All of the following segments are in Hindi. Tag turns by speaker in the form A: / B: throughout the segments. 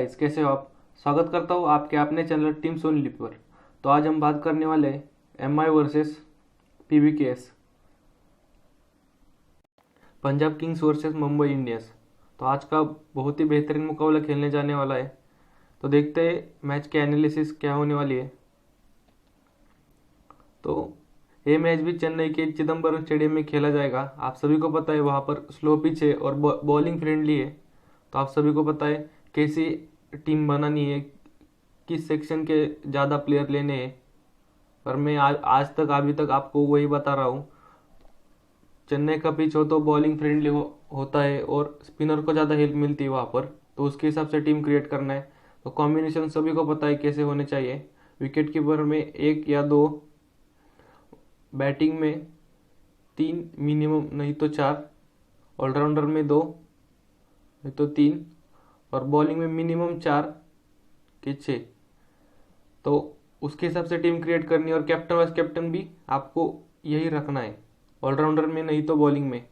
A: गाइस, कैसे हो आप। स्वागत करता हूँ आपके अपने चैनल टीम सोनी लिप पर। तो आज हम बात करने वाले हैं MI versus PBKS, Punjab Kings versus Mumbai Indians. तो आज का बहुत ही बेहतरीन मुकाबला खेलने जाने वाला है। तो देखते हैं मैच की एनालिसिस क्या होने वाली है। तो ये मैच भी चेन्नई के चिदम्बरम स्टेडियम में खेला जाएगा। आप सभी को पता है वहाँ पर स्लो पिच है और बॉलिंग फ्रेंडली है। तो आप सभी को पता है कैसी टीम बनानी है, किस सेक्शन के ज़्यादा प्लेयर लेने हैं। पर मैं आज तक अभी तक आपको वही बता रहा हूँ। चेन्नई का पिच हो तो बॉलिंग फ्रेंडली होता है और स्पिनर को ज़्यादा हेल्प मिलती है वहाँ पर। तो उसके हिसाब से टीम क्रिएट करना है। तो कॉम्बिनेशन सभी को पता है कैसे होने चाहिए। विकेट कीपर में एक या दो, बैटिंग में तीन मिनिमम नहीं तो चार, ऑलराउंडर में दो नहीं तो तीन, और बॉलिंग में मिनिमम चार के छः। तो उसके हिसाब से टीम क्रिएट करनी है। और कैप्टन वाइस कैप्टन भी आपको यही रखना है, ऑलराउंडर में नहीं तो बॉलिंग में।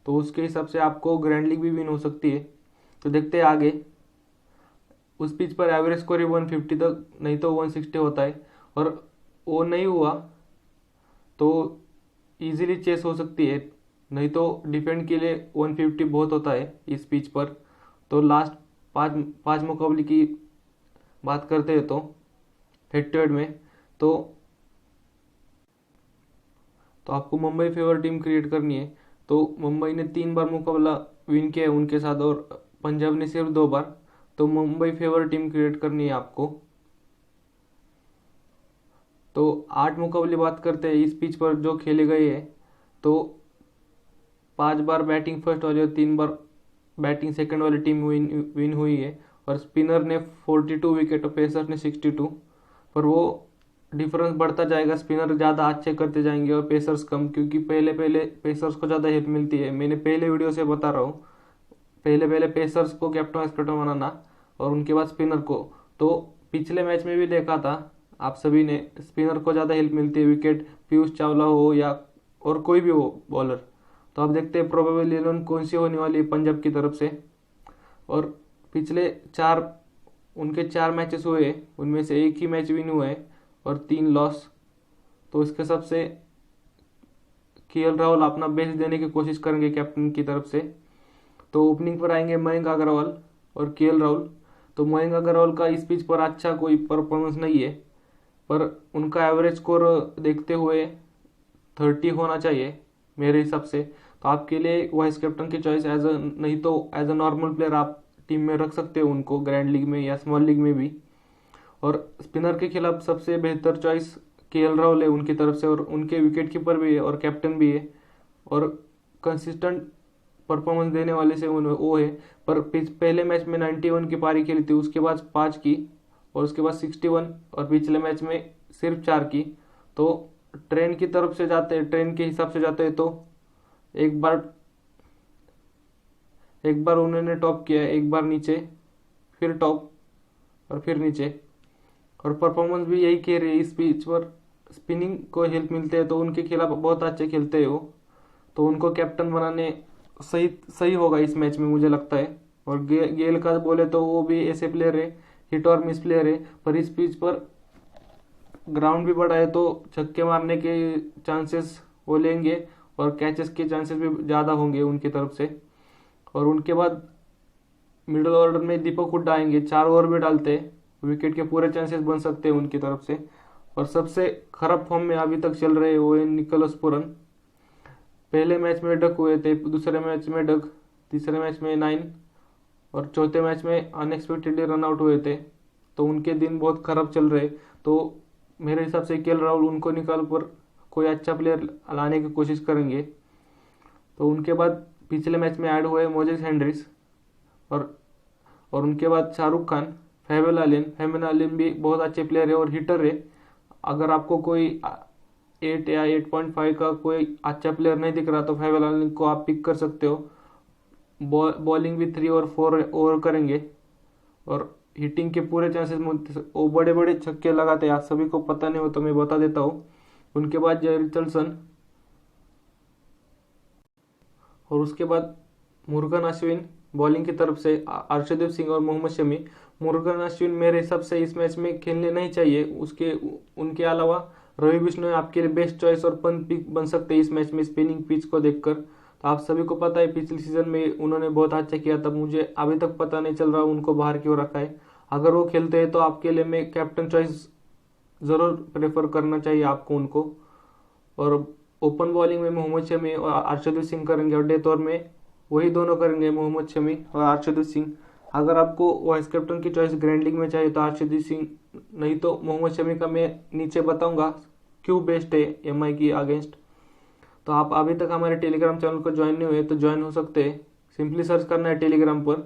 A: तो उसके हिसाब से आपको ग्रैंड लीग भी विन हो सकती है। तो देखते हैं आगे। उस पिच पर एवरेज स्कोर ही 150 तक नहीं तो 160 होता है, और वो नहीं हुआ तो इजीली चेस हो सकती है। नहीं तो डिफेंड के लिए 150 बहुत होता है इस पिच पर। तो लास्ट पाँच पाँच मुकाबले की बात करते हैं तो हेड टू हेड में तो तो आपको मुंबई फेवर टीम क्रिएट करनी है। तो मुंबई ने 3 बार मुकाबला विन किया है उनके साथ, और पंजाब ने सिर्फ 2 बार। तो मुंबई फेवर टीम क्रिएट करनी है आपको। तो 8 मुकाबले बात करते हैं इस पिच पर जो खेले गए हैं। तो 5 बार बैटिंग फर्स्ट वाली और 3 बार बैटिंग सेकंड वाली टीम विन हुई है। और स्पिनर ने 42 विकेट और पेसर ने 62। पर वो डिफरेंस बढ़ता जाएगा, स्पिनर ज़्यादा अच्छे करते जाएंगे और पेसर्स कम, क्योंकि पहले पहले पेसर्स को ज़्यादा हेल्प मिलती है। मैंने पहले वीडियो से बता रहा हूँ, पहले पहले पेसर्स को कैप्टन वाइस कैप्टन बनाना और उनके बाद स्पिनर को। तो पिछले मैच में भी देखा था आप सभी ने, स्पिनर को ज़्यादा हेल्प मिलती है विकेट, पीयूष चावला हो या और कोई भी हो बॉलर। तो आप देखते हैं प्रोबेबल 11 कौन सी होने वाली है पंजाब की तरफ से। और पिछले उनके 4 मैचेस हुए, उनमें से एक ही मैच विन हुआ है और 3 लॉस। तो इसके हिसाब से केएल राहुल अपना बेस्ट देने की कोशिश करेंगे कैप्टन की तरफ से। तो ओपनिंग पर आएंगे मयंक अग्रवाल और केएल राहुल। तो मयंक अग्रवाल का इस पिच पर अच्छा कोई परफॉर्मेंस नहीं है, पर उनका एवरेज स्कोर देखते हुए 30 होना चाहिए मेरे हिसाब से। तो आपके लिए वाइस कैप्टन की चॉइस एज अ नहीं तो एज अ नॉर्मल प्लेयर आप टीम में रख सकते हो उनको, ग्रैंड लीग में या स्मॉल लीग में भी। और स्पिनर के खिलाफ सबसे बेहतर चॉइस केएल राहुल है उनकी तरफ से, और उनके विकेट कीपर भी है और कैप्टन भी है और कंसिस्टेंट परफॉर्मेंस देने वाले से वो है। पर पहले मैच में 91 की पारी खेली थी, उसके बाद 5 की, और उसके बाद 61, और पिछले मैच में सिर्फ 4 की। तो ट्रेंड की तरफ से जाते हैं, ट्रेंड के हिसाब से जाते हैं तो एक बार उन्होंने टॉप किया, एक बार नीचे, फिर टॉप और फिर नीचे। और परफॉर्मेंस भी यही कह रही है इस पिच पर। स्पिनिंग को हेल्प मिलते हैं तो उनके खिलाफ बहुत अच्छे खेलते हैं वो। तो उनको कैप्टन बनाने सही सही होगा इस मैच में मुझे लगता है। और गेल का बोले तो वो भी ऐसे प्लेयर है, हिट और मिस प्लेयर है। पर इस पिच पर ग्राउंड भी बड़ा है तो छक्के मारने के चांसेस वो लेंगे और कैचेस के चांसेस भी ज़्यादा होंगे उनकी तरफ से। और उनके बाद मिडिल ऑर्डर में दीपक हुड्डा आएंगे, 4 ओवर भी डालते हैं, विकेट के पूरे चांसेस बन सकते हैं उनकी तरफ से। और सबसे खराब फॉर्म में अभी तक चल रहे वो है निकोलस पुरन। पहले मैच में डक हुए थे, दूसरे मैच में डक, तीसरे मैच में 9, और चौथे मैच में अनएक्सपेक्टेडली रन आउट हुए थे। तो उनके दिन बहुत खराब चल रहे। तो मेरे हिसाब से केएल राहुल उनको निकाल कर कोई अच्छा प्लेयर लाने की कोशिश करेंगे। तो उनके बाद पिछले मैच में ऐड हुए मोजेस हेनरिक्स, और उनके बाद शाहरुख खान, फैबिन आलिन भी बहुत अच्छे प्लेयर है और हिटर है। अगर आपको कोई 8 या 8.5 का कोई अच्छा प्लेयर नहीं दिख रहा तो फैबिन आलिन को आप पिक कर सकते हो। बॉलिंग भी 3 और 4 ओवर करेंगे और हिटिंग के पूरे चांसेस, वो बड़े बड़े छक्के लगाते हैं। आप सभी को पता नहीं हो तो मैं बता देता हूँ। उनके बाद जय रिचर्डसन, और उसके बाद मुरुगन अश्विन बॉलिंग की तरफ से, अर्शदीप सिंह और मोहम्मद शमी। मुरुगन अश्विन मेरे हिसाब से इस मैच में खेलने नहीं चाहिए। उसके उनके अलावा रवि बिश्नोई आपके लिए बेस्ट चॉइस और पंत पिक बन सकते हैं इस मैच में स्पिनिंग पिच को देखकर। तो आप सभी को पता है पिछले सीजन में उन्होंने बहुत अच्छा किया था, मुझे अभी तक पता नहीं चल रहा उनको बाहर क्यों रखा है। अगर वो खेलते हैं तो आपके लिए मैं कैप्टन चॉइस ज़रूर प्रेफर करना चाहिए आपको उनको। और ओपन बॉलिंग में मोहम्मद शमी और अर्शदीप सिंह करेंगे और डेथ ओवर में वही दोनों करेंगे, मोहम्मद शमी और अर्शदीप सिंह। अगर आपको वाइस कैप्टन की चॉइस ग्रैंड लीग में चाहिए तो अर्शदीप सिंह, नहीं तो मोहम्मद शमी का मैं नीचे बताऊंगा क्यों बेस्ट है एमआई की अगेंस्ट। तो आप अभी तक हमारे टेलीग्राम चैनल को ज्वाइन नहीं हुए तो ज्वाइन हो सकते हैं। सिंपली सर्च करना है टेलीग्राम पर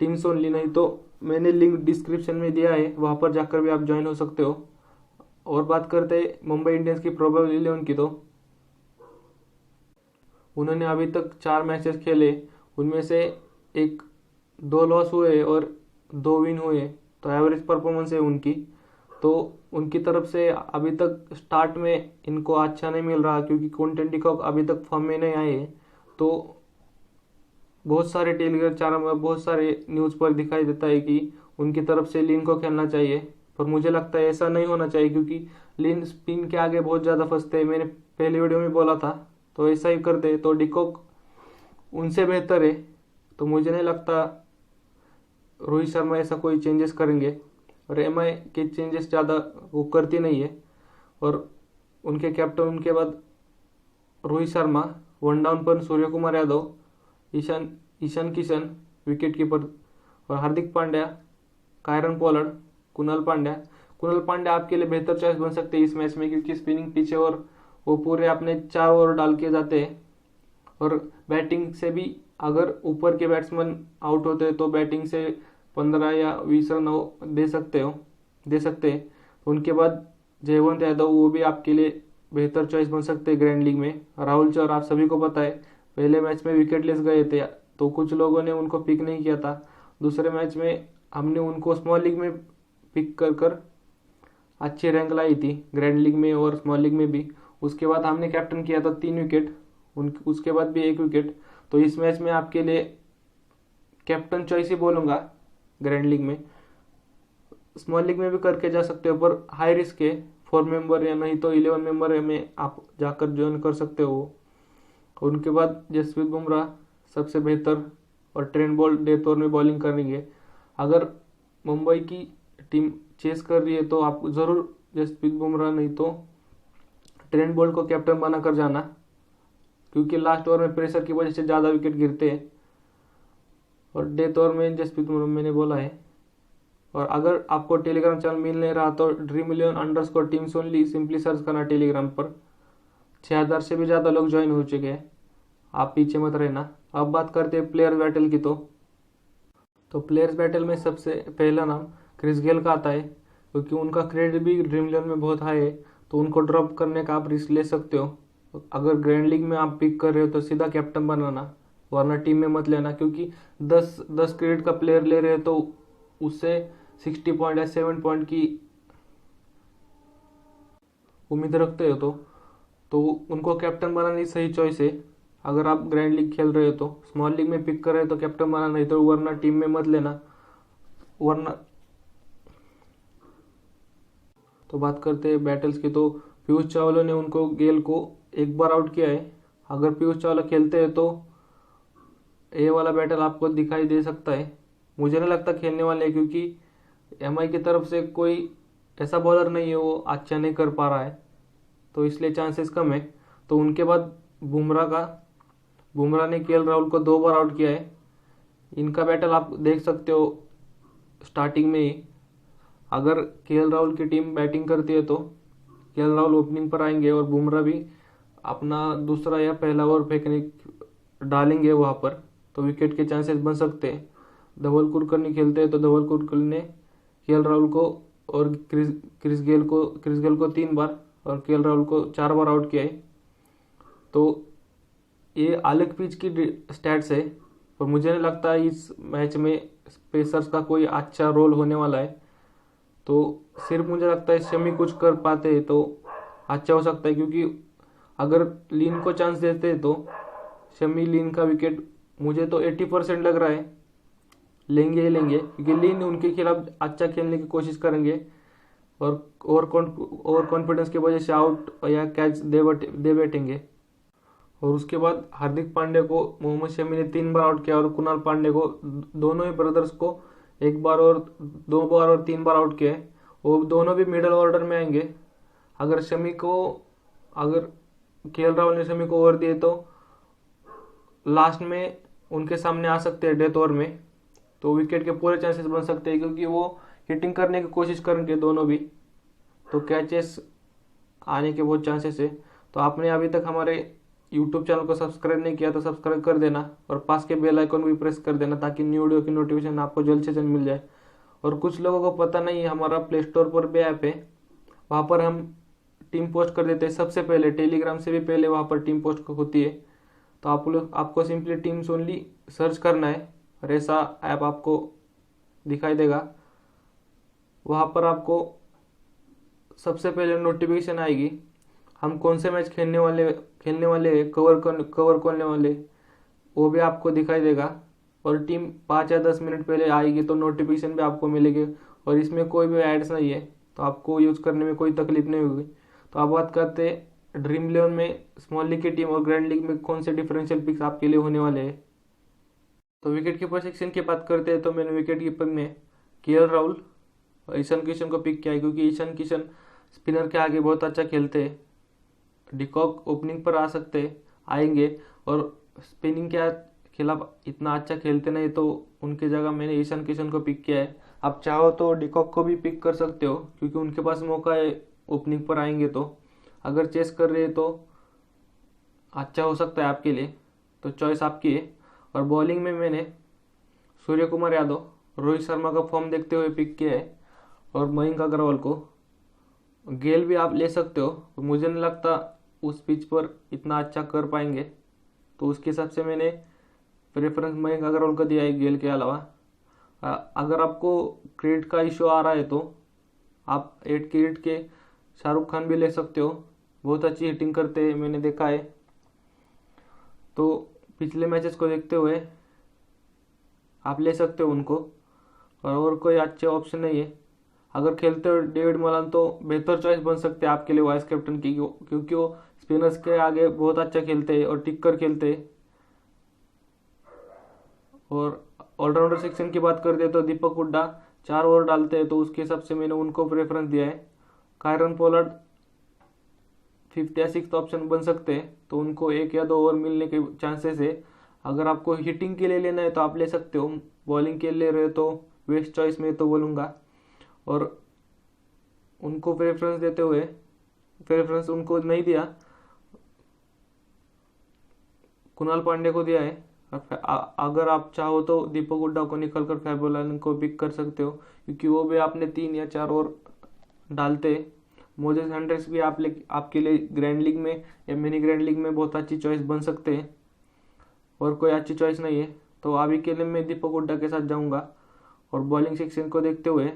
A: टीम्स ओनली, नहीं तो मैंने लिंक डिस्क्रिप्शन में दिया है, वहाँ पर जाकर भी आप ज्वाइन हो सकते हो। और बात करते हैं मुंबई इंडियंस की प्रोबेबल 11 की, तो उन्होंने अभी तक 4 मैचेस खेले, उनमें से 2 लॉस हुए और 2 विन हुए, तो एवरेज परफॉर्मेंस है उनकी। तो उनकी तरफ से अभी तक स्टार्ट में इनको अच्छा नहीं मिल रहा क्योंकि क्विंटन डिकॉक अभी तक फॉर्म में नहीं आए। तो बहुत सारे टेलीग्राम चैनल में बहुत सारे न्यूज़ पर दिखाई देता है कि उनकी तरफ से लिन को खेलना चाहिए, पर मुझे लगता है ऐसा नहीं होना चाहिए क्योंकि लिन स्पिन के आगे बहुत ज़्यादा फंसते हैं। मैंने पहले वीडियो में बोला था, तो ऐसा ही करते तो डिकॉक उनसे बेहतर है। तो मुझे नहीं लगता रोहित शर्मा ऐसा कोई चेंजेस करेंगे, और एमआई के चेंजेस ज़्यादा वो करती नहीं है। और उनके कैप्टन उनके बाद रोहित शर्मा, वन डाउन पर सूर्य कुमार यादव, ईशान किशन विकेट कीपर, और हार्दिक पांड्या, कायरन पोलार्ड, कुणाल पांड्या आपके लिए बेहतर चॉइस बन सकते हैं इस मैच में क्योंकि स्पिनिंग पीछे और वो पूरे अपने 4 ओवर डाल के जाते हैं। और बैटिंग से भी अगर ऊपर के बैट्समैन आउट होते हैं तो बैटिंग से 15 या 20 रन दे सकते हैं। उनके बाद जयवंत यादव, वो भी आपके लिए बेहतर चॉइस बन सकते हैं ग्रैंड लीग में। राहुल चौर आप सभी को पता है पहले मैच में विकेटलेस गए थे, तो कुछ लोगों ने उनको पिक नहीं किया था। दूसरे मैच में हमने उनको स्मॉल लीग में पिक कर अच्छी रैंक लाई थी ग्रैंड लीग में और स्मॉल लीग में भी। उसके बाद हमने कैप्टन किया था 3 विकेट, उसके बाद भी 1 विकेट। तो इस मैच में आपके लिए कैप्टन चॉइस ही बोलूँगा ग्रैंड लीग में। स्मॉल लीग में भी करके जा सकते हो, पर हाई रिस्क है, 4 मेंबर या नहीं तो 11 मेंबर में आप जाकर ज्वाइन कर सकते हो। उनके बाद जसप्रीत बुमराह सबसे बेहतर, और ट्रेंट बोल्ट डेथ ओवर में बॉलिंग करेंगे। अगर मुंबई की टीम चेस कर रही है तो आप ज़रूर जसप्रीत बुमराह नहीं तो ट्रेंट बोल्ट को कैप्टन बनाकर जाना, क्योंकि लास्ट ओवर में प्रेशर की वजह से ज़्यादा विकेट गिरते हैं। और डेथ ओवर में जसप्रीत बुमराह मैंने बोला है। और अगर आपको टेलीग्राम चैनल मिल नहीं रहा तो Dream11_teams only सिंपली सर्च करना टेलीग्राम पर। 6000 से भी ज़्यादा लोग ज्वाइन हो चुके हैं, आप पीछे मत रहना। अब बात करते हैं प्लेयर बैटल की, तो प्लेयर्स बैटल में सबसे पहला नाम क्रिस गेल का आता है क्योंकि उनका क्रेडिट भी Dream11 में बहुत हाई है, तो उनको ड्रॉप करने का आप रिस्क ले सकते हो। अगर ग्रैंड लीग में आप पिक कर रहे हो तो सीधा कैप्टन बनाना, वरना टीम में मत लेना, क्योंकि 10 क्रेडिट का प्लेयर ले रहे हो तो उससे 60 पॉइंट या 7 पॉइंट की उम्मीद रखते हो तो उनको कैप्टन बनानी सही चॉइस है। अगर आप ग्रैंड लीग खेल रहे हो तो स्मॉल लीग में पिक कर रहे हो तो कैप्टन बनाना, नहीं तो वरना टीम में मत लेना, वरना। तो बात करते हैं बैटल्स की, तो पीयूष चावला ने उनको गेल को 1 बार आउट किया है। अगर पीयूष चावला खेलते हैं तो ये वाला बैटल आपको दिखाई दे सकता है। मुझे नहीं लगता खेलने वाले हैं क्योंकि एमआई की तरफ से कोई ऐसा बॉलर नहीं है वो अच्छा नहीं कर पा रहा है, तो इसलिए चांसेस कम है। तो उनके बाद बुमराह ने केएल राहुल को 2 बार आउट किया है। इनका बैटल आप देख सकते हो स्टार्टिंग में ही। अगर केएल राहुल की टीम बैटिंग करती है तो केएल राहुल ओपनिंग पर आएंगे और बुमराह भी अपना दूसरा या पहला ओवर फेंकने डालेंगे वहाँ पर, तो विकेट के चांसेस बन सकते हैं। धवल कुलकर्णी खेलते हैं तो धवल कुलकर्णी ने केएल राहुल को और क्रिस गेल को 3 बार और केएल राहुल को 4 बार आउट किया है। तो ये अलग पिच की स्टैट्स है, पर मुझे नहीं लगता इस मैच में पेसर्स का कोई अच्छा रोल होने वाला है। तो सिर्फ मुझे लगता है शमी कुछ कर पाते हैं तो अच्छा हो सकता है, क्योंकि अगर लिन को चांस देते हैं तो शमी लिन का विकेट मुझे तो 80% लग रहा है लेंगे ही लेंगे, क्योंकि लिन उनके खिलाफ अच्छा खेलने की कोशिश करेंगे और ओवर कॉन्फिडेंस की वजह से आउट या कैच दे बैठेंगे। और उसके बाद हार्दिक पांड्या को मोहम्मद शमी ने 3 बार आउट किया और कुणाल पांड्या को, दोनों ही ब्रदर्स को 1 बार और 2 बार और 3 बार आउट किया है। वो दोनों भी मिडल ऑर्डर में आएंगे। अगर केएल राहुल ने शमी को ओवर दिए तो लास्ट में उनके सामने आ सकते हैं डेथ ओवर में, तो विकेट के पूरे चांसेस बन सकते हैं, क्योंकि वो हिटिंग करने की कोशिश करेंगे दोनों भी, तो कैचेस आने के बहुत चांसेस है। तो आपने अभी तक हमारे यूट्यूब चैनल को सब्सक्राइब नहीं किया तो सब्सक्राइब कर देना और पास के बेल आइकन भी प्रेस कर देना, ताकि न्यू वीडियो की नोटिफिकेशन आपको जल्द से जल्द मिल जाए। और कुछ लोगों को पता नहीं है, हमारा प्ले स्टोर पर भी ऐप है, वहाँ पर हम टीम पोस्ट कर देते हैं सबसे पहले, टेलीग्राम से भी पहले वहाँ पर टीम पोस्ट होती है। तो आपको सिंपली टीम्स ओनली सर्च करना है और ऐसा ऐप आपको दिखाई देगा। वहाँ पर आपको सबसे पहले नोटिफिकेशन आएगी, हम कौन से मैच खेलने वाले कवर करने वाले, वो भी आपको दिखाई देगा। और टीम 5 या 10 मिनट पहले आएगी तो नोटिफिकेशन भी आपको मिलेगी। और इसमें कोई भी एड्स नहीं है, तो आपको यूज़ करने में कोई तकलीफ नहीं होगी। तो आप बात करते हैं ड्रीम 11 में स्मॉल लीग की टीम और ग्रैंड लीग में कौन से डिफरेंशियल पिक्स आपके लिए होने वाले हैं। तो विकेट कीपर सेक्शन की बात करते हैं तो मैंने विकेट कीपर में केएल राहुल और ईशान किशन को पिक किया है, क्योंकि ईशान किशन स्पिनर के आगे बहुत अच्छा खेलते हैं। डिकॉक ओपनिंग पर आएंगे और स्पिनिंग के खिलाफ इतना अच्छा खेलते नहीं, तो उनकी जगह मैंने ईशान किशन को पिक किया है। आप चाहो तो डिकॉक को भी पिक कर सकते हो, क्योंकि उनके पास मौका है ओपनिंग पर आएंगे तो। अगर चेस कर रहे हैं तो अच्छा हो सकता है आपके लिए, तो चॉइस आपकी है। और बॉलिंग में मैंने सूर्य कुमार यादव, रोहित शर्मा का फॉर्म देखते हुए पिक किया है और मयंक अग्रवाल को। गेल भी आप ले सकते हो, मुझे नहीं लगता उस पिच पर इतना अच्छा कर पाएंगे, तो उसके हिसाब से मैंने प्रेफरेंस मयंक अग्रवाल को दिया है गेल के अलावा। अगर आपको क्रेडिट का इशू आ रहा है तो आप 8 क्रेडिट के शाहरुख खान भी ले सकते हो, बहुत अच्छी हिटिंग करते हैं, मैंने देखा है। तो पिछले मैचेस को देखते हुए आप ले सकते हो उनको, और कोई अच्छे ऑप्शन नहीं है। अगर खेलते हो डेविड मलान तो बेहतर चॉइस बन सकते हैं आपके लिए वाइस कैप्टन की, क्योंकि वो स्पिनर्स के आगे बहुत अच्छा खेलते हैं और टिक कर खेलते हैं। और ऑलराउंडर सेक्शन की बात करते हैं तो दीपक हुड्डा 4 ओवर डालते हैं, तो उसके हिसाब से मैंने उनको प्रेफरेंस दिया है। कायरन पोलार्ड 5th या 6th ऑप्शन बन सकते हैं, तो उनको 1 या 2 ओवर मिलने के चांसेस है। अगर आपको हिटिंग के लिए लेना है तो आप ले सकते हो, बॉलिंग के लिए ले रहे हो तो वेस्ट चॉइस में तो बोलूँगा। और उनको प्रेफरेंस उनको नहीं दिया, कुणाल पांड्या को दिया है। अगर आप चाहो तो दीपक हुड्डा को निकल कर फैब बॉलर को पिक कर सकते हो, क्योंकि वो भी आपने 3 या 4 ओवर डालते। मोजेस हेंड्रिक्स भी आपके लिए ग्रैंड लीग में या मिनी ग्रैंड लीग में बहुत अच्छी चॉइस बन सकते हैं, और कोई अच्छी चॉइस नहीं है, तो अभी के लिए मैं दीपक हुड्डा के साथ जाऊंगा। और बॉलिंग सेक्शन को देखते हुए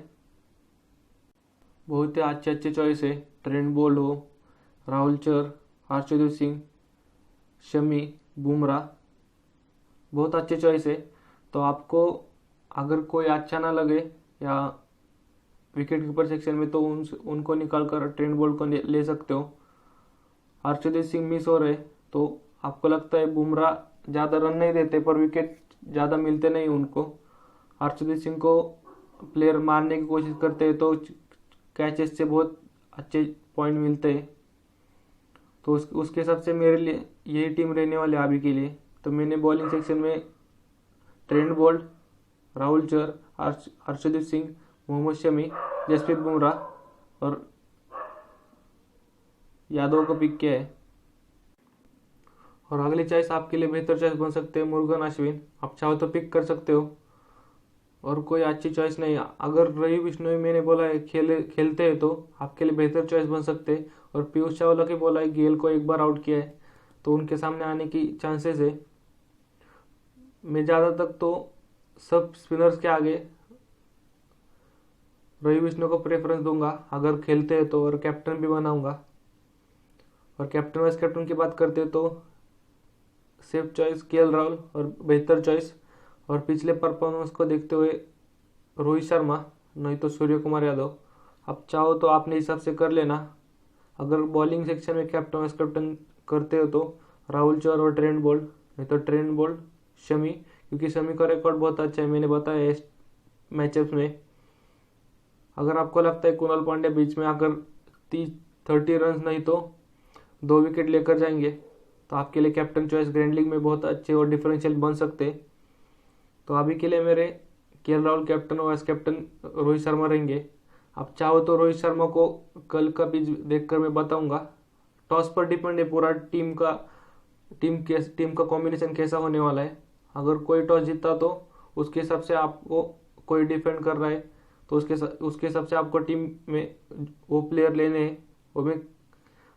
A: बहुत ही अच्छे चॉइस है, ट्रेंट बोल्ट हो, राहुल चहर, हर्षदीप सिंह, शमी, बुमराह, बहुत अच्छे चॉइस है। तो आपको अगर कोई अच्छा ना लगे या विकेट कीपर सेक्शन में, तो उनको निकाल कर ट्रेंट बोल्ट को ले सकते हो। हर्षदीप सिंह मिस हो रहे, तो आपको लगता है बुमराह ज़्यादा रन नहीं देते पर विकेट ज़्यादा मिलते नहीं उनको, हर्षदीप सिंह को प्लेयर मारने की कोशिश करते हैं तो कैचेस से बहुत अच्छे पॉइंट मिलते हैं, तो उसके हिसाब से मेरे लिए यही टीम रहने वाली है अभी के लिए। तो मैंने बॉलिंग सेक्शन में ट्रेंट बोल्ट, राहुल चहर, हर्षदीप सिंह, मोहम्मद शमी, जसप्रीत बुमराह और यादव को पिक किया है। और अगली चॉइस आपके लिए बेहतर चॉइस बन सकते हैं मुरुगन अश्विन, आप चाहो तो पिक कर सकते हो, और कोई अच्छी चॉइस नहीं है। अगर रवि बिश्नोई मैंने बोला है खेलते हैं तो आपके लिए बेहतर चॉइस बन सकते हैं। और पीयूष चावला के बोला है गेल को 1 बार आउट किया है, तो उनके सामने आने की चांसेस है। मैं ज़्यादा तक तो सब स्पिनर्स के आगे रवि बिश्नोई को प्रेफरेंस दूंगा अगर खेलते हैं तो, और कैप्टन भी बनाऊंगा। और कैप्टन वाइस कैप्टन की बात करते हैं तो सेफ चॉइस केएल राहुल और बेहतर चॉइस और पिछले परफॉर्मेंस को देखते हुए रोहित शर्मा नहीं तो सूर्य कुमार यादव, आप चाहो तो आपने हिसाब से कर लेना। अगर बॉलिंग सेक्शन में कैप्टन वाइस कैप्टन करते हो तो राहुल चहर और ट्रेंट बोल्ट, नहीं तो ट्रेंट बोल्ट शमी, क्योंकि शमी का रिकॉर्ड बहुत अच्छा है, मैंने बताया इस मैचअप्स में। अगर आपको लगता है कुणाल पांड्या बीच में आकर 30 रन नहीं तो 2 विकेट लेकर जाएंगे तो आपके लिए कैप्टन चॉइस ग्रैंड लीग में बहुत अच्छे और डिफरेंशियल बन सकते। तो अभी के लिए मेरे राहुल कैप्टन और वाइस कैप्टन रोहित शर्मा रहेंगे। आप चाहो तो रोहित शर्मा को कल का पिच देखकर मैं बताऊंगा। टॉस पर डिपेंड है पूरा टीम का कॉम्बिनेशन कैसा होने वाला है। अगर कोई टॉस जीता तो उसके हिसाब से आपको, कोई डिफेंड कर रहा है तो उसके हिसाब से आपको टीम में वो प्लेयर लेने हैं, वो मैं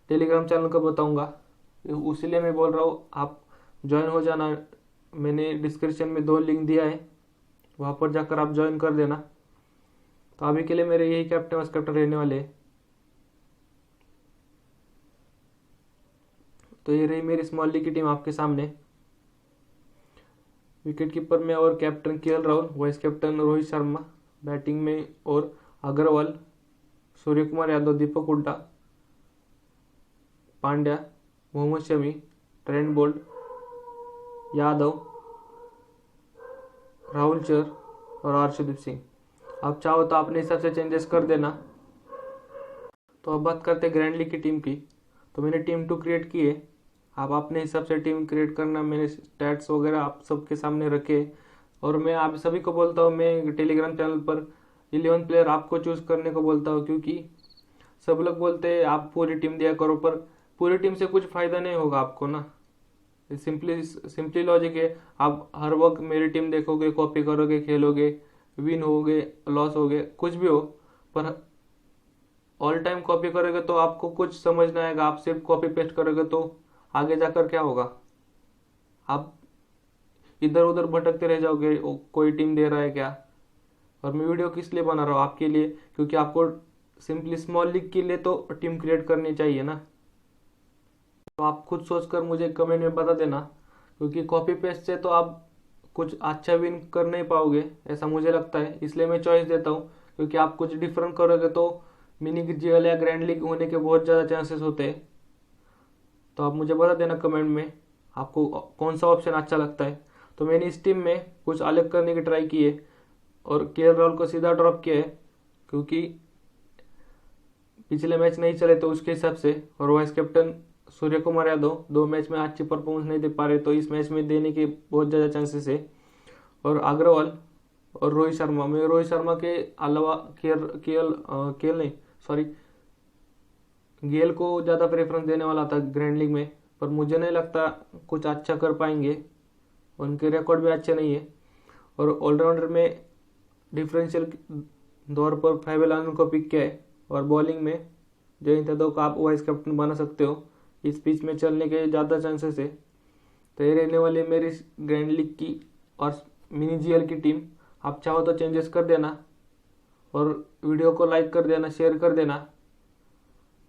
A: टेलीग्राम चैनल का बताऊंगा। उसीलिए मैं बोल रहा हूँ आप ज्वाइन हो जाना। मैंने डिस्क्रिप्शन में 2 लिंक दिया है, वहाँ पर जाकर आप ज्वाइन कर देना। तो अभी के लिए मेरे यही कैप्टन वाइस कैप्टन रहने वाले हैं। तो ये रही मेरी स्मॉल लीग की टीम आपके सामने। विकेट कीपर में और captain Rahul, vice captain Rohit Sharma, batting में और अग्रवाल, सूर्य कुमार यादव, दीपक हुड्डा, पांड्या, मोहम्मद शमी, ट्रेंट बोल्ट, यादव, राहुल चहर और अर्शदीप सिंह। आप चाहो तो अपने हिसाब से चेंजेस कर देना। तो अब बात करते हैं ग्रैंड लीग की टीम की। तो मैंने टीम 2 क्रिएट की है, आप अपने हिसाब से टीम क्रिएट करना। मैंने स्टैट्स वगैरह आप सबके सामने रखे और मैं आप सभी को बोलता हूँ, मैं टेलीग्राम चैनल पर 11 प्लेयर आपको चूज़ करने को बोलता हूँ, क्योंकि सब लोग बोलते हैं आप पूरी टीम दिया करो, पर पूरी टीम से कुछ फ़ायदा नहीं होगा आपको ना। सिंपली लॉजिक है, आप हर वक्त मेरी टीम देखोगे, कॉपी करोगे, खेलोगे, विन होगे, लॉस होगे, कुछ भी हो, पर ऑल टाइम कॉपी करोगे तो आपको कुछ समझ नहीं आएगा। आप सिर्फ कॉपी पेस्ट करोगे तो आगे जाकर क्या होगा, आप इधर उधर भटकते रह जाओगे, कोई टीम दे रहा है क्या। और मैं वीडियो किस लिए बना रहा हूँ, आपके लिए, क्योंकि आपको सिंपली स्मॉल लीग के लिए तो टीम क्रिएट करनी चाहिए ना। तो आप खुद सोचकर मुझे कमेंट में बता देना, क्योंकि कॉपी पेस्ट से तो आप कुछ अच्छा विन कर नहीं पाओगे, ऐसा मुझे लगता है। इसलिए मैं चॉइस देता हूँ, क्योंकि आप कुछ डिफरेंट करोगे तो मिनी जीएल या ग्रैंड लीग होने के बहुत ज़्यादा चांसेस होते हैं। तो आप मुझे बता देना कमेंट में आपको कौन सा ऑप्शन अच्छा लगता है। तो मैंने इस टीम में कुछ अलग करने की ट्राई की है और राहुल को सीधा ड्रॉप किया है, क्योंकि पिछले मैच नहीं चले तो उसके हिसाब से। और vice captain Surya Kumar Yadav 2 match में अच्छी परफॉर्मेंस नहीं दे पा रहे, तो इस मैच में देने के बहुत ज़्यादा चांसेस है। और अग्रवाल और रोहित शर्मा, मैं रोहित शर्मा के अलावा गेल को ज़्यादा प्रेफरेंस देने वाला था ग्रैंड लीग में, पर मुझे नहीं लगता कुछ अच्छा कर पाएंगे, उनके रिकॉर्ड भी अच्छे नहीं है। और ऑलराउंडर में डिफरेंशियल दौर पर फैबल आनंद को पिक किया है। और बॉलिंग में जयंत यादव को आप वाइस कैप्टन बना सकते हो, इस पिच में चलने के ज़्यादा चांसेस है। तो ये रहने वाली मेरी ग्रैंड लीग की और मिनी जीएल की टीम। आप चाहो तो चेंजेस कर देना और वीडियो को लाइक कर देना, शेयर कर देना।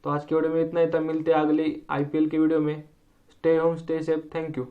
A: तो आज के वीडियो में इतना ही था, मिलते हैं अगली आईपीएल की वीडियो में। Stay home, stay safe, thank you.